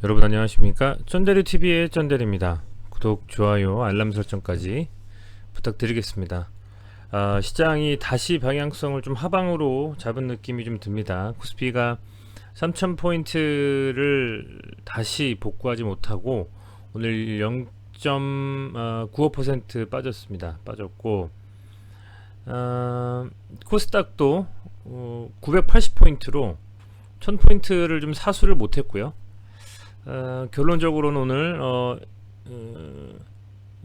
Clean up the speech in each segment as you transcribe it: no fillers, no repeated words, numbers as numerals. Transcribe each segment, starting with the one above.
여러분 안녕하십니까? 쩐데리TV의 쩐데리입니다. 구독, 좋아요, 알람 설정까지 부탁드리겠습니다. 시장이 다시 방향성을 좀 하방으로 잡은 느낌이 좀 듭니다. 코스피가 3000포인트를 다시 복구하지 못하고 오늘 0.95% 빠졌습니다. 빠졌고 코스닥도 980포인트로 1000포인트를 좀 사수를 못했고요. 결론적으로는 오늘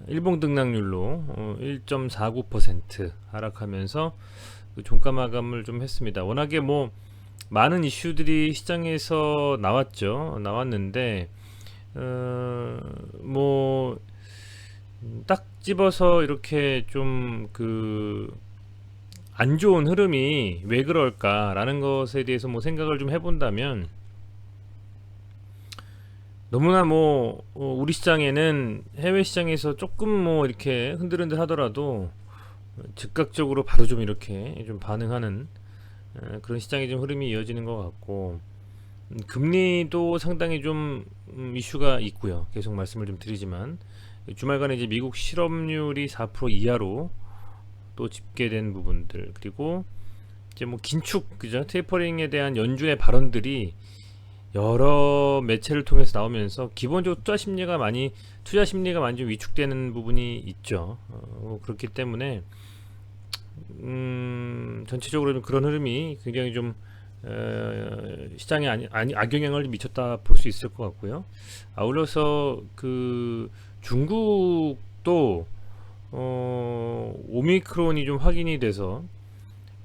일봉 등락률로 1.49% 하락하면서 그 종가 마감을 좀 했습니다. 워낙에 뭐 많은 이슈들이 시장에서 나왔는데 뭐 딱 집어서 이렇게 좀 그 안 좋은 흐름이 왜 그럴까라는 것에 대해서 뭐 생각을 좀 해본다면, 너무나 뭐 우리 시장에는 해외 시장에서 조금 뭐 이렇게 흔들흔들 하더라도 즉각적으로 바로 좀 이렇게 좀 반응하는 그런 시장의 좀 흐름이 이어지는 것 같고, 금리도 상당히 좀 이슈가 있고요. 계속 말씀을 좀 드리지만 주말간에 이제 미국 실업률이 4% 이하로 또 집계된 부분들, 그리고 이제 뭐 긴축, 그죠? 테이퍼링에 대한 연준의 발언들이 여러 매체를 통해서 나오면서 기본적으로 투자 심리가 많이 좀 위축되는 부분이 있죠. 그렇기 때문에 전체적으로 좀 그런 흐름이 굉장히 좀 시장에 악영향을 미쳤다 볼 수 있을 것 같고요. 아울러서 그 중국도 오미크론이 좀 확인이 돼서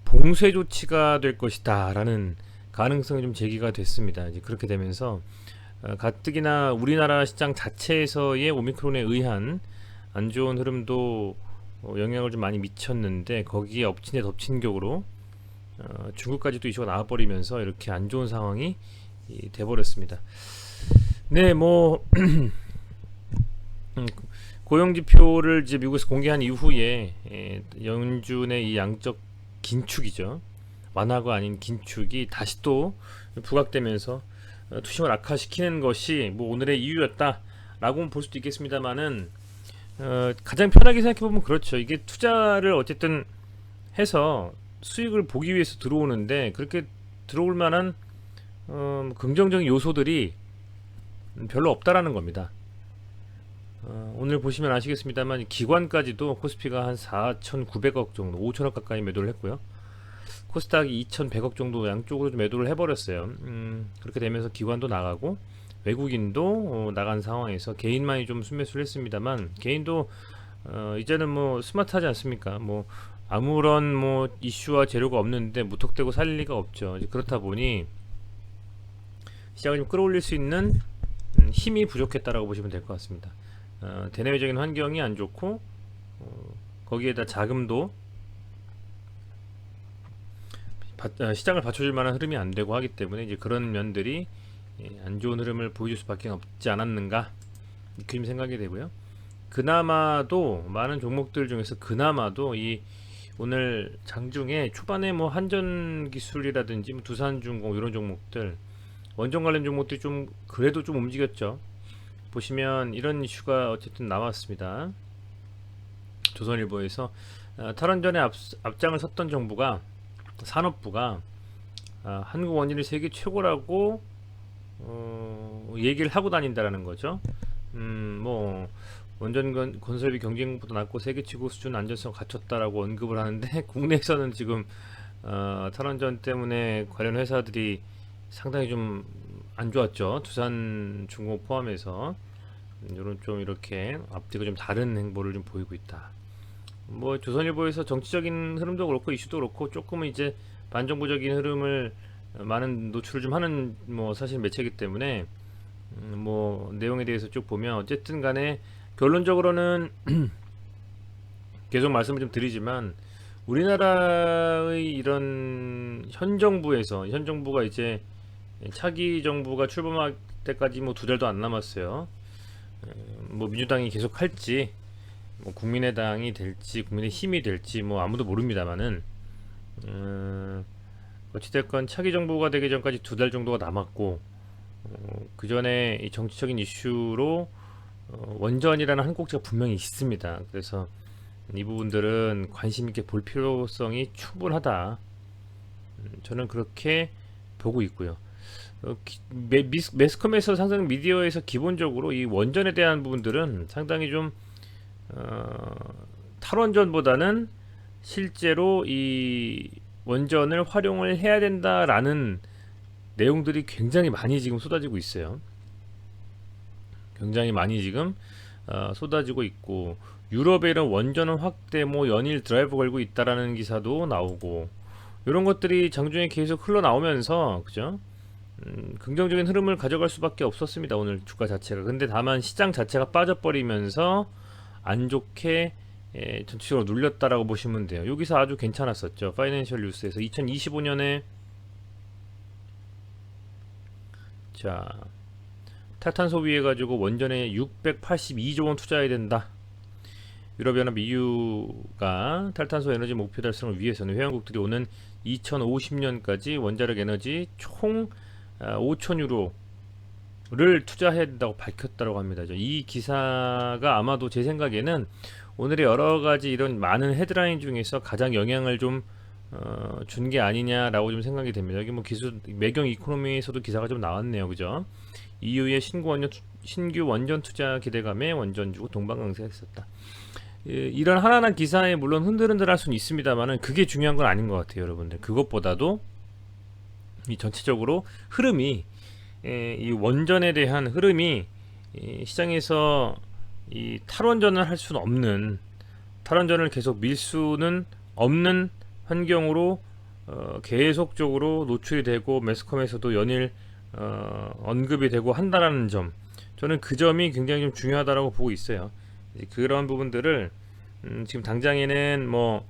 봉쇄 조치가 될 것이다라는 가능성이 좀 제기가 됐습니다. 이제 그렇게 되면서 가뜩이나 우리나라 시장 자체에서의 오미크론에 의한 안 좋은 흐름도 영향을 좀 많이 미쳤는데, 거기에 엎친 데 덮친 격으로 중국까지도 이슈가 나와버리면서 이렇게 안 좋은 상황이 돼버렸습니다. 네, 뭐 고용지표를 이제 미국에서 공개한 이후에 연준의 이 양적 긴축이죠. 완화가 아닌 긴축이 다시 또 부각되면서 투심을 악화시키는 것이 뭐 오늘의 이유였다라고 볼 수도 있겠습니다만은, 가장 편하게 생각해보면 그렇죠. 이게 투자를 어쨌든 해서 수익을 보기 위해서 들어오는데, 그렇게 들어올 만한 긍정적인 요소들이 별로 없다라는 겁니다. 오늘 보시면 아시겠습니다만 기관까지도 코스피가 한 4,900억 정도, 5천억 가까이 매도를 했고요. 코스닥이 2,100억 정도 양쪽으로 좀 매도를 해버렸어요. 그렇게 되면서 기관도 나가고 외국인도 나간 상황에서 개인만이 좀 순매수를 했습니다만, 개인도 이제는 뭐 스마트하지 않습니까? 뭐 아무런 뭐 이슈와 재료가 없는데 무턱대고 살 리가 없죠. 이제 그렇다 보니 시장을 좀 끌어올릴 수 있는 힘이 부족했다라고 보시면 될 것 같습니다. 대내외적인 환경이 안 좋고 거기에다 자금도 시장을 받쳐줄 만한 흐름이 안 되고 하기 때문에 이제 그런 면들이 안 좋은 흐름을 보여줄 수밖에 없지 않았는가, 이렇게 생각이 되고요. 그나마도 많은 종목들 중에서 그나마도 이 오늘 장중에 초반에 뭐 한전기술이라든지 뭐 두산중공 이런 종목들, 원전 관련 종목들이 좀 그래도 좀 움직였죠. 보시면 이런 이슈가 어쨌든 나왔습니다. 조선일보에서 탈원전에 앞장을 섰던 정부가, 산업부가 한국 원전이 세계 최고라고 얘기를 하고 다닌다라는 거죠. 뭐 원전 건설비 경쟁보다 낮고 세계 최고 수준 안전성 갖췄다라고 언급을 하는데 국내에서는 지금 탈원전 때문에 관련 회사들이 상당히 좀 안 좋았죠. 두산중공 포함해서 이런 좀 이렇게 앞뒤가 좀 다른 행보를 좀 보이고 있다. 뭐 조선일보에서 정치적인 흐름도 그렇고 이슈도 그렇고 조금은 이제 반정부적인 흐름을 많은 노출을 좀 하는 뭐 사실 매체이기 때문에 뭐 내용에 대해서 쭉 보면 어쨌든 간에 결론적으로는 계속 말씀을 좀 드리지만, 우리나라의 이런 현 정부가 이제 차기 정부가 출범할 때까지 뭐 두 달도 안 남았어요. 뭐 민주당이 계속 할지, 뭐 국민의당이 될지 국민의힘이 될지 뭐 아무도 모릅니다만은, 어찌됐건 차기 정부가 되기 전까지 두 달 정도가 남았고, 그 전에 이 정치적인 이슈로 원전이라는 한 꼭지가 분명히 있습니다. 그래서 이 부분들은 관심 있게 볼 필요성이 충분하다. 저는 그렇게 보고 있고요. 매스컴에서 상당 미디어에서 기본적으로 이 원전에 대한 부분들은 상당히 좀 탈원전보다는 실제로 이 원전을 활용을 해야 된다라는 내용들이 굉장히 많이 지금 쏟아지고 있어요. 굉장히 많이 지금 쏟아지고 있고, 유럽의 이런 원전 확대 뭐 연일 드라이브 걸고 있다라는 기사도 나오고, 이런 것들이 장중에 계속 흘러나오면서 그죠? 긍정적인 흐름을 가져갈 수밖에 없었습니다. 오늘 주가 자체가. 근데 다만 시장 자체가 빠져버리면서 안 좋게 전체적으로 눌렸다라고 보시면 돼요. 여기서 아주 괜찮았었죠. 파이낸셜 뉴스에서 2025년에 자 탈탄 소비해 가지고 원전에 682조 원 투자해야 된다. 유럽연합 EU가 탈탄소 에너지 목표 달성을 위해서는 회원국들이 오는 2050년까지 원자력 에너지 총 5천 유로를 투자해야 된다고 밝혔다고 합니다. 이 기사가 아마도 제 생각에는 오늘의 여러 가지 이런 많은 헤드라인 중에서 가장 영향을 좀 준 게 아니냐라고 좀 생각이 됩니다. 여기 뭐 매경 이코노미에서도 기사가 좀 나왔네요. 그죠? EU의 신규 원전 투자 기대감에 원전주고 동방강세가 있었다. 이런 하나하나 기사에 물론 흔들흔들할 수는 있습니다만은 그게 중요한 건 아닌 것 같아요, 여러분들. 그것보다도 이 전체적으로 흐름이 이 원전에 대한 흐름이 시장에서 이 탈원전을 할 수는 없는, 탈원전을 계속 밀 수는 없는 환경으로 계속적으로 노출이 되고 매스컴에서도 연일 언급이 되고 한다라는 점, 저는 그 점이 굉장히 좀 중요하다라고 보고 있어요. 그런 부분들을 지금 당장에는 뭐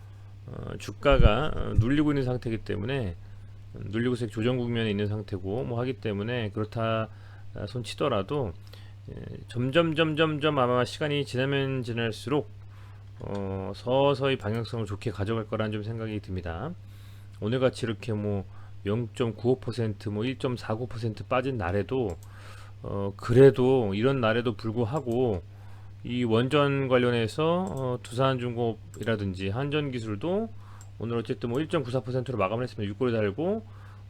주가가 눌리고 있는 상태이기 때문에, 눌리고서 조정 국면에 있는 상태고 뭐 하기 때문에 그렇다 손 치더라도 점점 아마 시간이 지나면 지날수록 서서히 방향성을 좋게 가져갈 거라는 좀 생각이 듭니다. 오늘같이 이렇게 뭐 0.95% 뭐 1.49% 빠진 날에도 그래도 이런 날에도 불구하고 이 원전 관련해서 두산중공업이라든지 한전기술도 오늘 어쨌든 뭐 1.94%로 마감을 했습니다. 윗꼬리 달고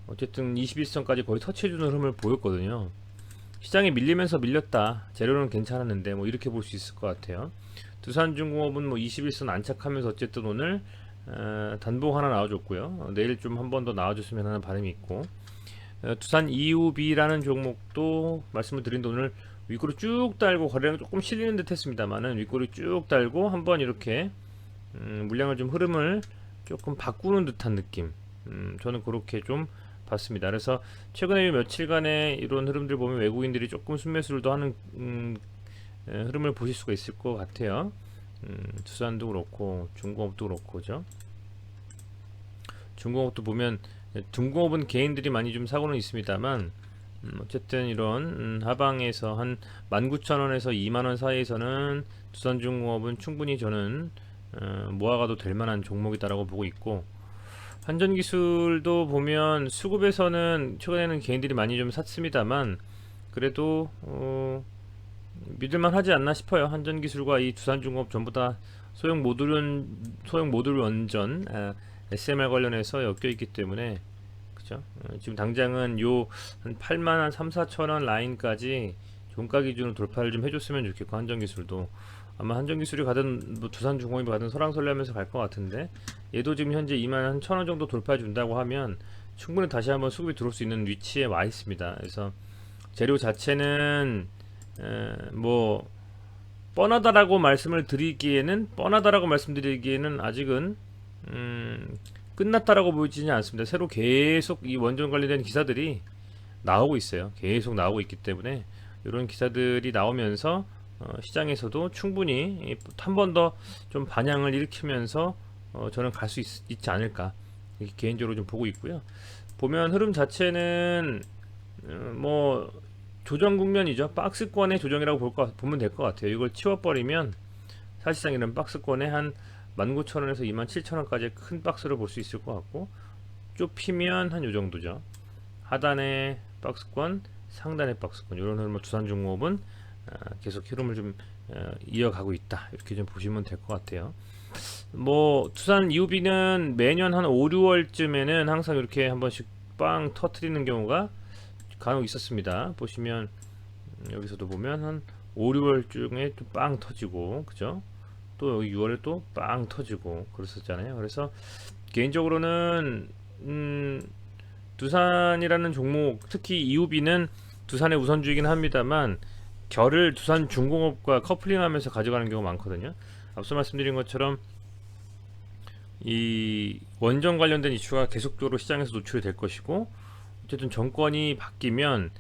어쨌든 21선까지 거의 터치해주는 흐름을 보였거든요. 시장에 밀리면서 밀렸다. 재료는 괜찮았는데 뭐 이렇게 볼 수 있을 것 같아요. 두산중공업은 뭐 21선 안착하면서 어쨌든 오늘 단봉 하나 나와줬고요. 내일 좀 한 번 더 나와줬으면 하는 바람이 있고, 두산 EUB라는 종목도 말씀을 드린데 오늘 윗꼬리 쭉 달고 거래량 조금 실리는 듯 했습니다만은 윗꼬리 쭉 달고 한번 이렇게 물량을 좀 흐름을 조금 바꾸는 듯한 느낌, 저는 그렇게 좀 봤습니다. 그래서 최근에 며칠간의 이런 흐름들 보면 외국인들이 조금 순매수를 더 하는 흐름을 보실 수가 있을 것 같아요. 두산도 그렇고 중공업도 그렇고, 그죠? 중공업도 보면 중공업은 개인들이 많이 좀 사고는 있습니다만 어쨌든 이런 하방에서 한 19,000원에서 20,000원 사이에서는 두산중공업은 충분히 저는 모아가도 될 만한 종목이다라고 보고 있고, 한전기술도 보면 수급에서는 최근에는 개인들이 많이 좀 샀습니다만 그래도 믿을만 하지 않나 싶어요. 한전기술과 이 두산중공업 전부 다 소형 모듈 원전 SMR 관련해서 엮여 있기 때문에, 그죠? 지금 당장은 요 한 8만 한 3, 4천 원 라인까지 종가 기준으로 돌파를 좀 해줬으면 좋겠고, 한전기술도 아마 한전기술이 가든 뭐 두산중공업이 가든 설왕설래하면서 갈 것 같은데, 얘도 지금 현재 2만 한 1,000원 정도 돌파해 준다고 하면 충분히 다시 한번 수급이 들어올 수 있는 위치에 와 있습니다. 그래서 재료 자체는 뭐 뻔하다라고 말씀드리기에는 아직은 끝났다라고 보이지는 않습니다. 새로 계속 이 원전 관련된 기사들이 나오고 있어요. 계속 나오고 있기 때문에 이런 기사들이 나오면서 시장에서도 충분히 한 번 더 좀 반향을 일으키면서 저는 갈 수 있지 않을까, 이렇게 개인적으로 좀 보고 있고요. 보면 흐름 자체는 뭐 조정 국면이죠. 박스권의 조정이라고 보면 될 것 같아요. 이걸 치워버리면 사실상 이런 박스권에 한 19,000원에서 27,000원까지 큰 박스를 볼 수 있을 것 같고, 좁히면 한 요정도죠. 하단의 박스권 상단의 박스권 이런 흐름을 두산중공업은 계속 흐름을 좀 이어가고 있다 이렇게 좀 보시면 될 것 같아요. 뭐 두산 이우비는 매년 한 5, 6월쯤에는 항상 이렇게 한 번씩 빵 터트리는 경우가 간혹 있었습니다. 보시면 여기서도 보면 한 5, 6월 중에 또 빵 터지고 그죠? 또 여기 6월에 또 빵 터지고 그랬었잖아요. 그래서 개인적으로는 두산이라는 종목 특히 이우비는 두산의 우선주이긴 합니다만 결을 두산중공업과 커플링하면서 가져가는 경우가 많거든요. 앞서 말씀드린 것처럼 이 원전 관련된 이슈가 계속적으로 시장에서 노출이 될 것이고 어쨌든 정권이 바뀌면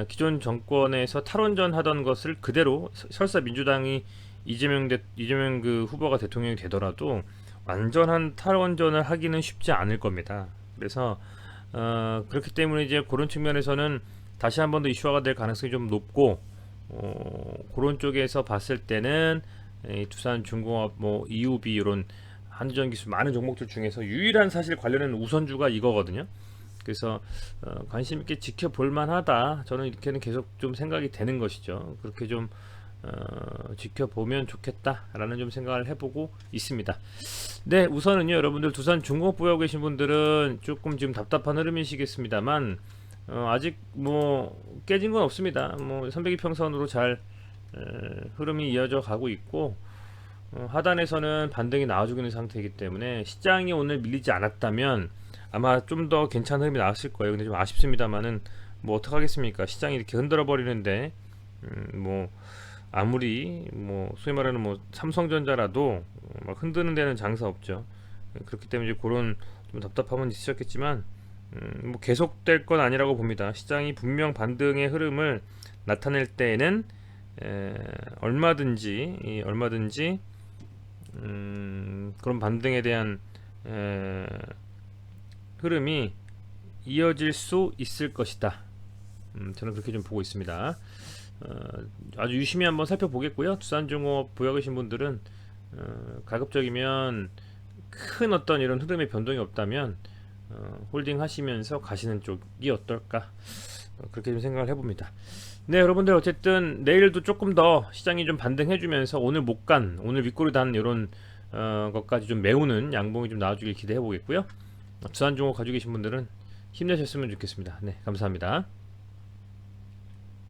기존 정권에서 탈원전 하던 것을 그대로 설사 민주당이 이재명 그 후보가 대통령이 되더라도 완전한 탈원전을 하기는 쉽지 않을 겁니다. 그래서 그렇기 때문에 이제 그런 측면에서는 다시 한 번 더 이슈화가 될 가능성이 좀 높고 그런 쪽에서 봤을 때는 두산중공업, 뭐 이우비 이런 한전기술 많은 종목들 중에서 유일한 사실 관련된 우선주가 이거거든요. 그래서 관심 있게 지켜볼 만하다. 저는 이렇게는 계속 좀 생각이 되는 것이죠. 그렇게 좀 지켜보면 좋겠다라는 좀 생각을 해보고 있습니다. 네, 우선은요, 여러분들 두산중공업 보유하고 계신 분들은 조금 지금 답답한 흐름이시겠습니다만 아직 뭐 깨진 건 없습니다. 뭐 302평선으로 잘 흐름이 이어져 가고 있고 하단에서는 반등이 나와주고 있는 상태이기 때문에 시장이 오늘 밀리지 않았다면 아마 좀 더 괜찮은 흐름이 나왔을 거예요. 근데 좀 아쉽습니다만은 뭐 어떡하겠습니까? 시장이 이렇게 흔들어 버리는데 뭐 아무리 뭐 소위 말하는 뭐 삼성전자라도 막 흔드는 데는 장사 없죠. 그렇기 때문에 이제 그런 좀 답답함은 있으셨겠지만 뭐 계속될 건 아니라고 봅니다. 시장이 분명 반등의 흐름을 나타낼 때에는 얼마든지 그런 반등에 대한 흐름이 이어질 수 있을 것이다. 저는 그렇게 좀 보고 있습니다. 아주 유심히 한번 살펴보겠고요. 두산중공업 보유하고 계신 분들은 가급적이면 큰 어떤 이런 흐름의 변동이 없다면 홀딩 하시면서 가시는 쪽이 어떨까 그렇게 좀 생각을 해봅니다. 네, 여러분들 어쨌든 내일도 조금 더 시장이 좀 반등해주면서 오늘 못 간 오늘 윗골이 단 이런 것까지 좀 메우는 양봉이 좀 나와주길 기대해 보겠고요. 두산중공업 가지고 계신 분들은 힘내셨으면 좋겠습니다. 네, 감사합니다.